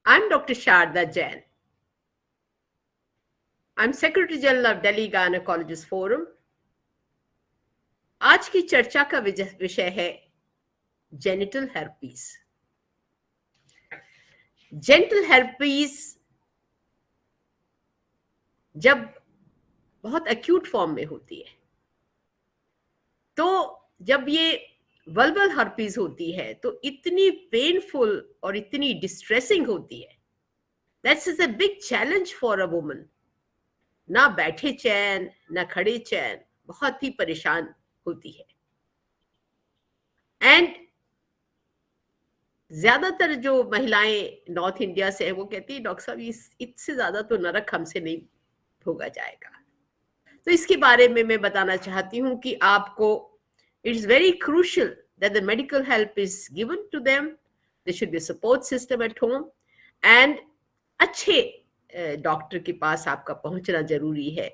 I'm Dr. Sharda Jain. I'm Secretary General of Delhi Gynecologist Forum. आज की चर्चा का विषय है जेनिटल herpes. जेनिटल herpes जब बहुत एक्यूट फॉर्म में होती है, तो जब ये वल्वल herpes होती है तो इतनी पेनफुल और इतनी डिस्ट्रेसिंग होती है. That is a big challenge for a woman. ना बैठे चैन, ना खड़े चैन, बहुत ही परेशान होती है. एंड ज्यादातर जो महिलाएं नॉर्थ इंडिया से है वो कहती है डॉक्टर साहब इससे ज्यादा तो नरक हमसे नहीं भोगा जाएगा. तो इसके बारे में मैं बताना चाहती हूँ कि आपको it is very crucial that the medical help is given to them. There should be support system at home and अच्छे डॉक्टर के पास आपका पहुंचना जरूरी है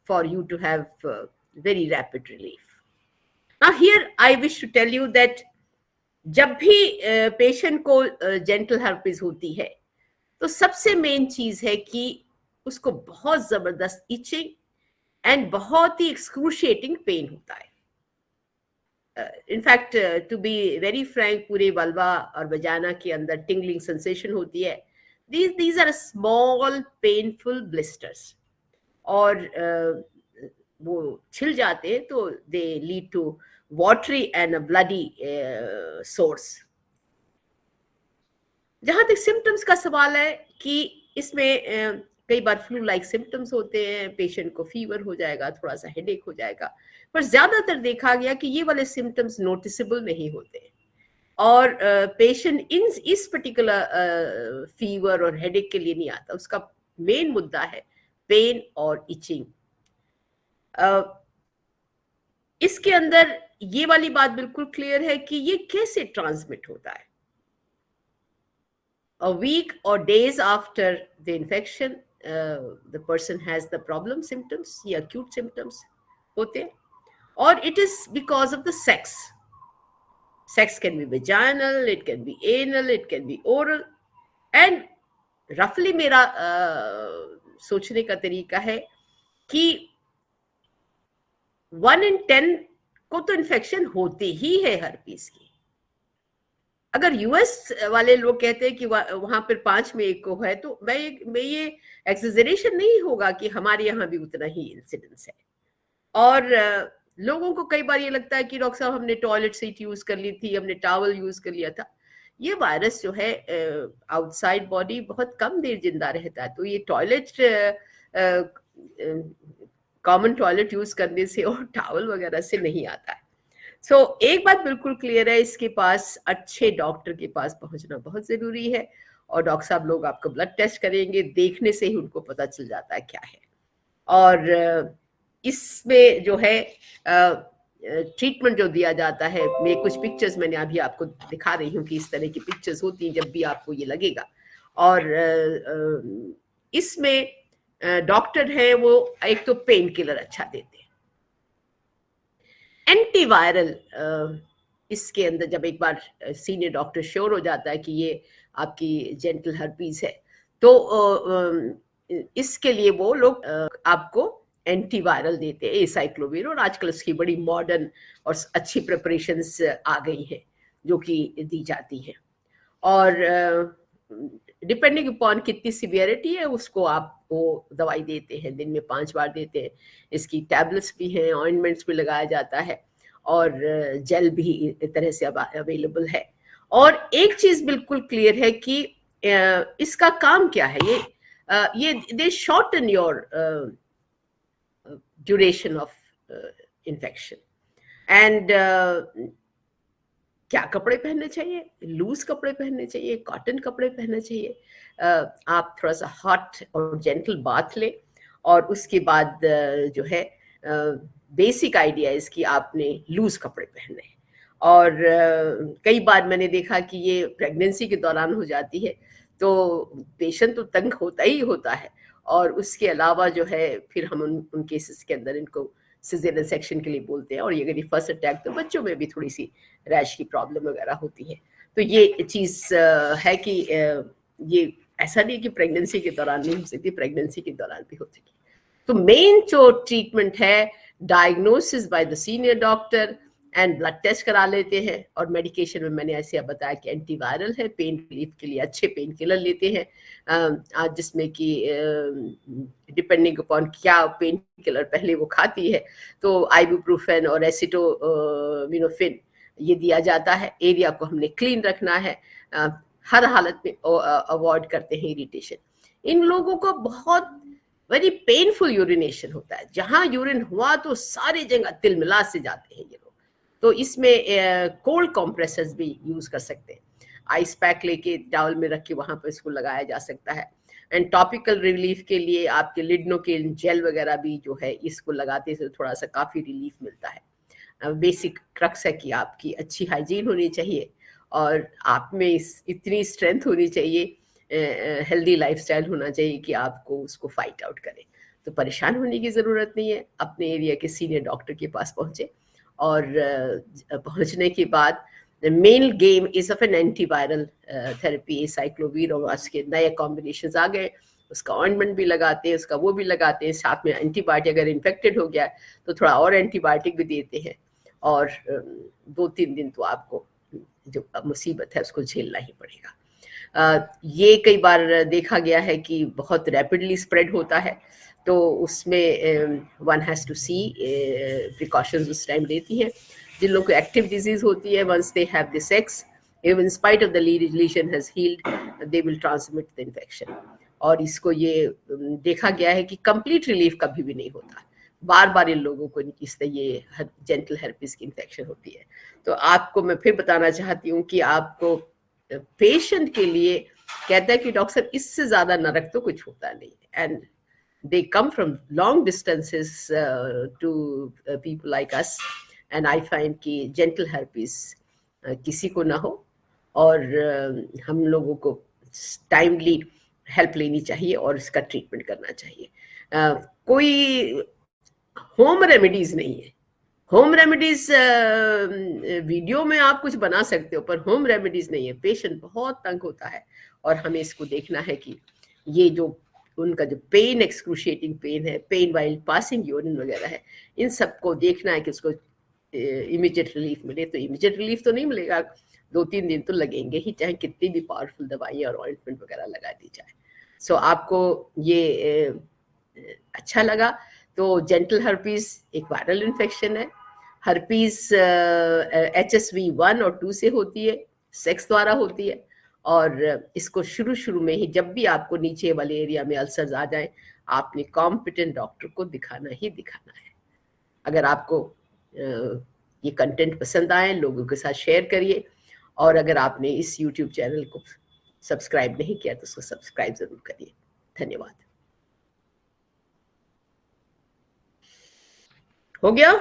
for you to have very rapid relief. Now here I wish to tell you that जब भी patient को जेनिटल herpes होती है तो सबसे मेन चीज है कि उसको बहुत जबरदस्त इचिंग एंड बहुत ही एक्सक्रूशिएटिंग पेन होता है. In fact to be very frank, पूरे वल्वा और वजाना के अंदर टिंगलिंग सेंसेशन होती है. these are small painful blisters और वो छिल जाते हैं तो they lead to watery and a bloody source. जहां तक सिम्टम्स का सवाल है कि इसमें कई बार फ्लू लाइक सिम्टम्स होते हैं, पेशेंट को फीवर हो जाएगा, थोड़ा सा हेडेक हो जाएगा, पर ज्यादातर देखा गया कि ये वाले सिम्टम्स नोटिसेबल नहीं होते और पेशेंट इस पर्टिकुलर फीवर और हेडेक के लिए नहीं आता. उसका मेन मुद्दा है पेन और इचिंग. इसके अंदर ये वाली बात बिल्कुल क्लियर है कि ये कैसे ट्रांसमिट होता है. A week or days after the infection, the person has the problem symptoms, ये acute symptoms होते हैं, और it is because of the sex. Sex can be vaginal, it can be anal, it can be oral, and roughly मेरा सोचने का तरीका है कि 1 in 10 को तो इन्फेक्शन होती ही है herpes की. अगर यूएस वाले लोग कहते हैं कि वहां पर 5 में 1 को है, तो मैं ये एक्सेजरेशन नहीं होगा कि हमारे यहाँ भी उतना ही इंसिडेंस है. और लोगों को कई बार ये लगता है कि डॉक्टर साहब हमने टॉयलेट सीट यूज कर ली थी, हमने टॉवल यूज कर लिया था. ये वायरस जो है आउटसाइड बॉडी बहुत कम देर जिंदा रहता है, तो ये टॉयलेट कॉमन टॉयलेट यूज करने से और टॉवल वगैरह से नहीं आता है. सो एक बात बिल्कुल क्लियर है, इसके पास अच्छे डॉक्टर के पास पहुंचना बहुत जरूरी है. और डॉक्टर साहब लोग आपको ब्लड टेस्ट करेंगे, देखने से ही उनको पता चल जाता है क्या है. और इसमें जो है ट्रीटमेंट जो दिया जाता है, मैं कुछ पिक्चर्स मैंने अभी आपको दिखा रही हूँ कि इस तरह की पिक्चर्स होती हैं जब भी आपको ये लगेगा. और इसमें डॉक्टर है वो एक तो पेन किलर अच्छा देते हैं, एंटीवायरल. इसके अंदर जब एक बार सीनियर डॉक्टर श्योर हो जाता है कि ये आपकी जेनिटल herpes है, तो इसके लिए वो लोग आपको एंटीवायरल देते हैं, एसाइक्लोविर. और आजकल उसकी बड़ी मॉडर्न और अच्छी प्रिपरेशंस आ गई हैं जो कि दी जाती हैं. और डिपेंडिंग अपॉन कितनी सीवियरिटी है उसको आपको दवाई देते हैं, दिन में 5 बार देते हैं. इसकी टैबलेट्स भी हैं, ऑइंटमेंट्स भी लगाया जाता है, और जेल भी एक तरह से अब अवेलेबल है. और एक चीज बिल्कुल क्लियर है कि इसका काम क्या है. ये they shorten your duration of infection. And क्या कपड़े पहनने चाहिए? लूज कपड़े पहनने चाहिए, कॉटन कपड़े पहनने चाहिए. आप थोड़ा सा हॉट और जेंटल बाथ लें, और उसके बाद जो है बेसिक आइडिया इसकी आपने लूज कपड़े पहनने हैं. और कई बार मैंने देखा कि ये प्रेगनेंसी के दौरान हो जाती है, तो पेशेंट तो तंग होता ही होता है. और उसके अलावा जो है फिर हम उन केसेस के अंदर इनको सिजेरियन सेक्शन के लिए बोलते हैं. और ये अगर फर्स्ट अटैक, तो बच्चों में भी थोड़ी सी रैश की प्रॉब्लम वगैरह होती है. तो ये चीज़ है कि ये ऐसा नहीं कि प्रेगनेंसी के दौरान नहीं हो सकती, प्रेगनेंसी के दौरान भी हो सकती। तो मेन जो ट्रीटमेंट है, diagnosis by the senior doctor and blood test करा लेते हैं, और मेडिकेशन में मैंने ऐसे आप बताया कि एंटीवायरल है, पेन रिलीफ के लिए अच्छे पेन किलर लेते हैं, जिसमें कि डिपेंडिंग अपॉन क्या पेन किलर पहले वो खाती है, तो आइबुप्रोफेन और एसिटोमिनोफिन ये दिया जाता है। एरिया को हमने क्लीन रखना है, हर हालत में अवॉइड करते हैं इरिटेशन। इन लोगों को बहुत वेरी पेनफुल यूरिनेशन होता है, जहां यूरिन हुआ तो सारी जगह तिलमिला से जाते हैं ये लोग। तो इसमें कोल्ड कॉम्प्रेसर्स भी यूज कर सकते हैं, आइस पैक लेके टावल में रख के वहां पर इसको लगाया जा सकता है। एंड टॉपिकल रिलीफ के लिए आपके लिडनोकेन जेल वगैरह भी जो है इसको लगाते से थोड़ा सा काफी रिलीफ मिलता है। बेसिक क्रक्स है कि आपकी अच्छी हाइजीन होनी चाहिए और आप में इतनी स्ट्रेंथ होनी चाहिए, हेल्दी लाइफस्टाइल होना चाहिए कि आपको उसको फाइट आउट करें। तो परेशान होने की ज़रूरत नहीं है, अपने एरिया के सीनियर डॉक्टर के पास पहुँचे, और पहुँचने के बाद main game is of an antiviral therapy, acyclovir और उसके नए कॉम्बिनेशन आ गए, उसका ऑइंटमेंट भी लगाते हैं, उसका वो भी लगाते हैं, साथ में एंटीबायोटिक, अगर इन्फेक्टेड हो गया तो थोड़ा और एंटीबायोटिक भी देते हैं, और 2-3 दिन तो आपको जो मुसीबत है उसको झेलना ही पड़ेगा। ये कई बार देखा गया है कि बहुत रैपिडली स्प्रेड होता है, तो उसमें one has to see precautions उस टाइम लेती हैं। जिन लोगों को एक्टिव डिजीज होती है, once they have the sex, even in spite of the lesion has healed, they will transmit the infection। और इसको ये देखा गया है कि कंप्लीट रिलीफ कभी भी नहीं होता, बार बार इन लोगों को इससे ये जेंटल हेर्पिस की इन्फेक्शन होती है। तो आपको मैं फिर बताना चाहती हूँ कि आपको पेशेंट के लिए कहता है कि डॉक्टर साहब इससे ज्यादा नरक तो कुछ होता नहीं, and they come from long distances to people like us, and I find कि gentle herpes किसी को ना हो, और हम लोगों को टाइमली हेल्प लेनी चाहिए और इसका ट्रीटमेंट करना चाहिए। कोई होम रेमेडीज नहीं है, होम रेमेडीज वीडियो में आप कुछ बना सकते हो, पर होम रेमेडीज नहीं है। पेशेंट बहुत तंग होता है, और हमें इसको देखना है कि ये जो उनका जो पेन, एक्सक्रूशिएटिंग पेन है, पेन वाइल पासिंग यूरिन वगैरह है, इन सबको देखना है कि उसको इमीडिएट रिलीफ मिले। तो इमीडिएट रिलीफ तो नहीं मिलेगा, 2-3 दिन तो लगेंगे ही, चाहे कितनी भी पावरफुल दवाई और ऑइंटमेंट वगैरह लगा दी जाए। सो आपको ये अच्छा लगा तो जेंटल हर्पीज एक वायरल इन्फेक्शन है। हर्पीज HSV 1 और 2 से होती है, सेक्स द्वारा होती है, और इसको शुरू में ही जब भी आपको नीचे वाले एरिया में अल्सर्स आ जाए, आपने कॉम्पिटेंट डॉक्टर को दिखाना ही दिखाना है। अगर आपको ये कंटेंट पसंद आए, लोगों के साथ शेयर करिए, और अगर आपने इस YouTube चैनल को सब्सक्राइब नहीं किया तो उसको सब्सक्राइब जरूर करिए। धन्यवाद। हो गया।